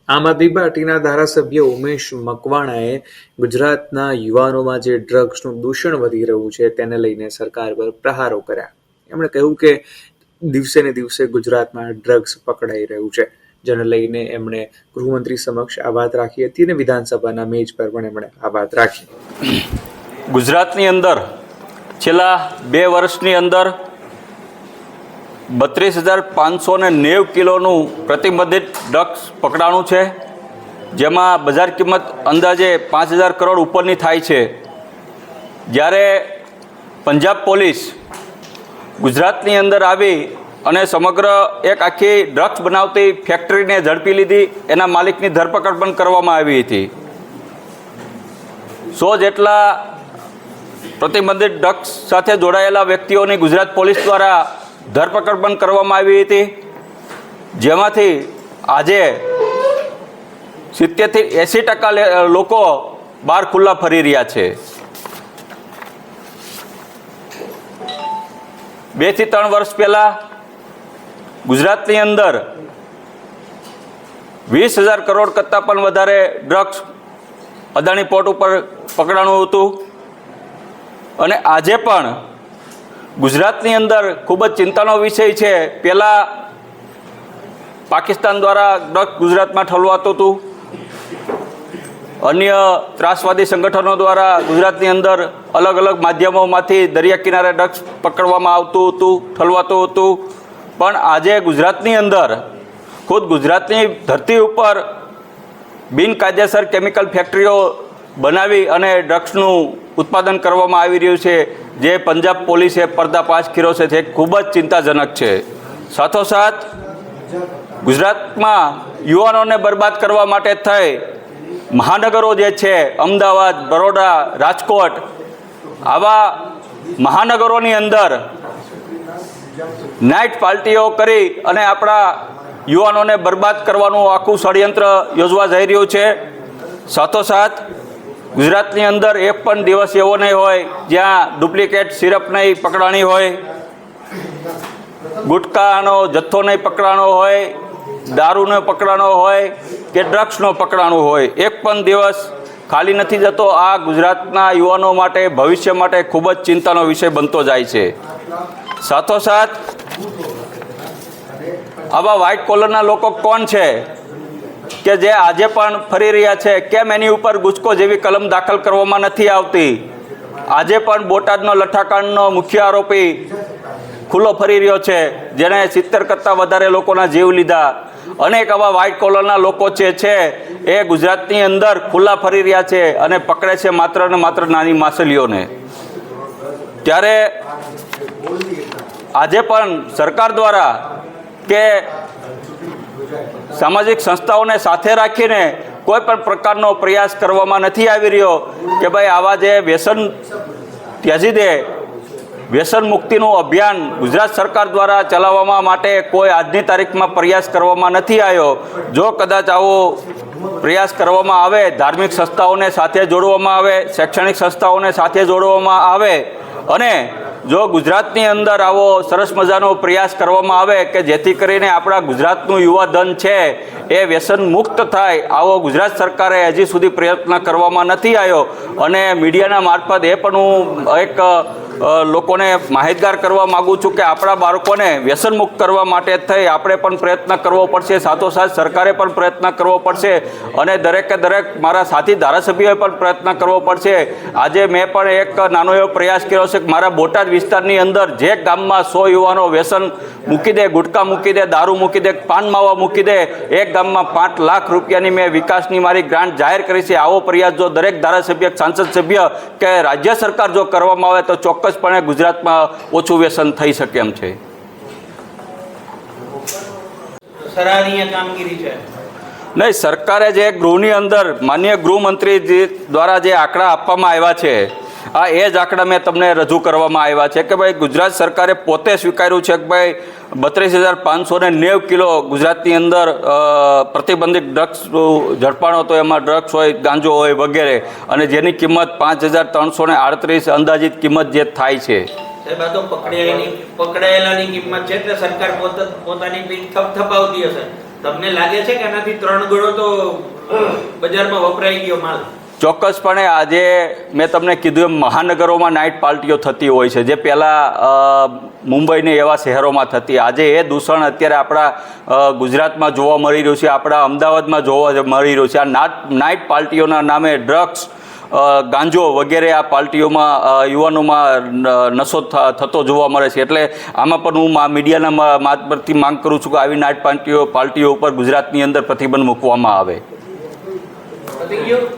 આમ આદમી પાર્ટીના ધારાસભ્ય ઉમેશ મકવાણાએ ગુજરાતના યુવાનોમાં જે ડ્રગ્સનું દૂષણ વધી રહ્યું છે તેને લઈને સરકાર પર પ્રહારો કર્યા. એમણે કહ્યું કે દિવસે ને દિવસે ગુજરાતમાં ડ્રગ્સ પકડાઈ રહ્યું છે, જેને લઈને એમણે ગૃહમંત્રી સમક્ષ આ વાત રાખી હતી અને વિધાનસભાના મેજ પર પણ એમણે આ વાત રાખી. ગુજરાતની અંદર છેલ્લા 2 વર્ષની અંદર 32,590 કિલોનું પ્રતિબંધિત ડ્રગ્સ પકડાણું છે, જેમાં બજાર કિંમત અંદાજે 5,000 કરોડ ઉપરની થાય છે. જ્યારે પંજાબ પોલીસ ગુજરાતની અંદર આવી અને સમગ્ર એક આખી ડ્રગ્સ બનાવતી ફેક્ટરીને ઝડપી લીધી, એના માલિકની ધરપકડ પણ કરવામાં આવી હતી. 100 જેટલા પ્રતિબંધિત ડ્રગ્સ સાથે જોડાયેલા વ્યક્તિઓની ગુજરાત પોલીસ દ્વારા ધરપકડ પણ કરવામાં આવી હતી, જેમાંથી આજે 70 થી 80% લોકો બહાર ખુલ્લા ફરી રહ્યા છે. 2 થી 3 વર્ષ પહેલાં ગુજરાતની અંદર 20,000 કરોડ કરતાં પણ વધારે ડ્રગ્સ અદાણી પોર્ટ ઉપર પકડાણું હતું. અને આજે પણ ગુજરાતની અંદર ખૂબ જ ચિંતાનો વિષય છે. પહેલાં પાકિસ્તાન દ્વારા ડ્રગ્સ ગુજરાતમાં ઠલવાતું હતું, અન્ય ત્રાસવાદી સંગઠનો દ્વારા ગુજરાતની અંદર અલગ અલગ માધ્યમોમાંથી દરિયા કિનારે ડ્રગ્સ પકડવામાં આવતું હતું, ઠલવાતું હતું. પણ આજે ગુજરાતની અંદર ખુદ ગુજરાતની ધરતી ઉપર બિનકાયદેસર કેમિકલ ફેક્ટરીઓ બનાવી અને ડ્રગ્સનું ઉત્પાદન કરવામાં આવી રહ્યું છે, જે પંજાબ પોલીસે પર્દાફાશ કર્યો છે. તે ખૂબ જ ચિંતાજનક છે. સાથોસાથ ગુજરાતમાં યુવાનોને બરબાદ કરવા માટે થઈ મહાનગરો જે છે, અમદાવાદ, બરોડા, રાજકોટ, આવા મહાનગરોની અંદર નાઇટ પાર્ટીઓ કરી અને આપણા યુવાનોને બરબાદ કરવાનું આખું ષડયંત્ર યોજવા જઈ રહ્યું છે. સાથોસાથ ગુજરાતની અંદર એક પણ દિવસ એવો નહીં હોય જ્યાં ડુપ્લિકેટ સિરપ નહીં પકડાણી હોય, ગુટકાનો જથ્થો નહીં પકડાણો હોય, દારૂનો પકડાણો હોય કે ડ્રગ્સનો પકડાણો હોય. એક પણ દિવસ ખાલી નથી જતો. આ ગુજરાતના યુવાનો માટે, ભવિષ્ય માટે ખૂબ જ ચિંતાનો વિષય બનતો જાય છે. સાથોસાથ આવા વ્હાઇટ કોલરના લોકો કોણ છે કે જે આજે પણ ફરી રહ્યા છે? કેમ એની ઉપર ગુજકો જેવી કલમ દાખલ કરવામાં નથી આવતી? આજે પણ બોટાદનો લઠ્ઠાકાંડનો મુખ્ય આરોપી ખુલ્લો ફરી રહ્યો છે, જેણે 70 કરતાં વધારે લોકોના જીવ લીધા. અનેક આવા વ્હાઇટ કોલરના લોકો જે છે એ ગુજરાતની અંદર ખુલ્લા ફરી રહ્યા છે અને પકડે છે માત્ર ને માત્ર નાની માછલીઓને. ત્યારે આજે પણ સરકાર દ્વારા કે સામાજિક સંસ્થાઓને સાથે રાખીને કોઈ પણ પ્રકારનો પ્રયાસ કરવામાં નથી આવી રહ્યો કે ભાઈ આવા જે વ્યસન ત્યજી દે, વ્યસન મુક્તિનું અભિયાન ગુજરાત સરકાર દ્વારા ચલાવવામાં માટે કોઈ આજની તારીખમાં પ્રયાસ કરવામાં નથી આવ્યો. જો કદાચ આવો પ્રયાસ કરવામાં આવે, ધાર્મિક સંસ્થાઓને સાથે જોડવામાં આવે, શૈક્ષણિક સંસ્થાઓને સાથે જોડવામાં આવે અને જો ગુજરાતની અંદર આવો સરસ મજાનો પ્રયાસ કરવામાં આવે કે જેથી કરીને આપણા ગુજરાતનું યુવા ધન છે એ વ્યસન મુક્ત થાય, આવો ગુજરાત સરકારે હજી સુધી પ્રયત્ન કરવામાં નથી આવ્યો. અને મીડિયાના મારફત એ પણ હું એક લોકોને માહિતગાર કરવા માગું છું કે આપણા બાળકોને વ્યસન મુક્ત કરવા માટે થઈ આપણે પણ પ્રયત્ન કરવો પડશે. સાથોસાથ સરકારે પણ પ્રયત્ન કરવો પડશે અને દરેકે દરેક મારા સાથી ધારાસભ્યોએ પણ પ્રયત્ન કરવો પડશે. આજે મેં પણ એક નાનો એવો પ્રયાસ કર્યો છે કે મારા બોટાદ વિસ્તારની અંદર જે ગામમાં 100 યુવાનો વ્યસન મૂકી દે, ગુટકા મૂકી દે, દારૂ મૂકી દે, પાન માવા મૂકી દે, એક ગામમાં 5 લાખ રૂપિયાની મેં વિકાસની મારી ગ્રાન્ટ જાહેર કરી છે. આવો પ્રયાસ જો દરેક ધારાસભ્ય, સાંસદ સભ્ય કે રાજ્ય સરકાર જો કરવામાં આવે તો ચોક્કસપણે ગુજરાતમાં ઓછું વ્યસન થઈ શકે એમ છે. સરાહનીય કામગીરી છે. નહીં, સરકારે જે ગૃહની અંદર માનનીય ગૃહમંત્રી દ્વારા જે આંકડા આપવામાં આવ્યા છે, આ એ જ આંકડા મેં તમને રજૂ કરવામાં આવ્યા છે કે ભાઈ ગુજરાત સરકારે પોતે સ્વીકાર્યું છે કે ભાઈ 32,590 કિલો ગુજરાતની અંદર પ્રતિબંધિત ડ્રગ્સ ઝડપાણો હતો. એમાં ડ્રગ્સ હોય, ગાંજો હોય વગેરે, અને જેની કિંમત 5,338 અંદાજિત કિંમત જે થાય છે. સાહેબ, આ તો પકડાયેલાની કિંમત છે એટલે સરકાર પોતાની પીઠ થપથપાવતી હશે. તમને લાગે છે કે એનાથી 3 ગણો તો બજારમાં વપરાઈ ગયો માલ? ચોક્કસપણે આજે મેં તમને કીધું એમ મહાનગરોમાં નાઇટ પાર્ટીઓ થતી હોય છે, જે પહેલાં મુંબઈને એવા શહેરોમાં થતી. આજે એ દૂષણ અત્યારે આપણા ગુજરાતમાં જોવા મળી રહ્યું છે, આપણા અમદાવાદમાં જોવા મળી રહ્યું છે. આ નાઇટ પાર્ટીઓના નામે ડ્રગ્સ, ગાંજો વગેરે આ પાર્ટીઓમાં યુવાનોમાં નશો થતો જોવા મળે છે. એટલે આમાં પણ હું મીડિયાના માધ્યમથી માંગ કરું છું કે આવી નાઇટ પાર્ટીઓ ઉપર ગુજરાતની અંદર પ્રતિબંધ મૂકવામાં આવે. પતી ગયું?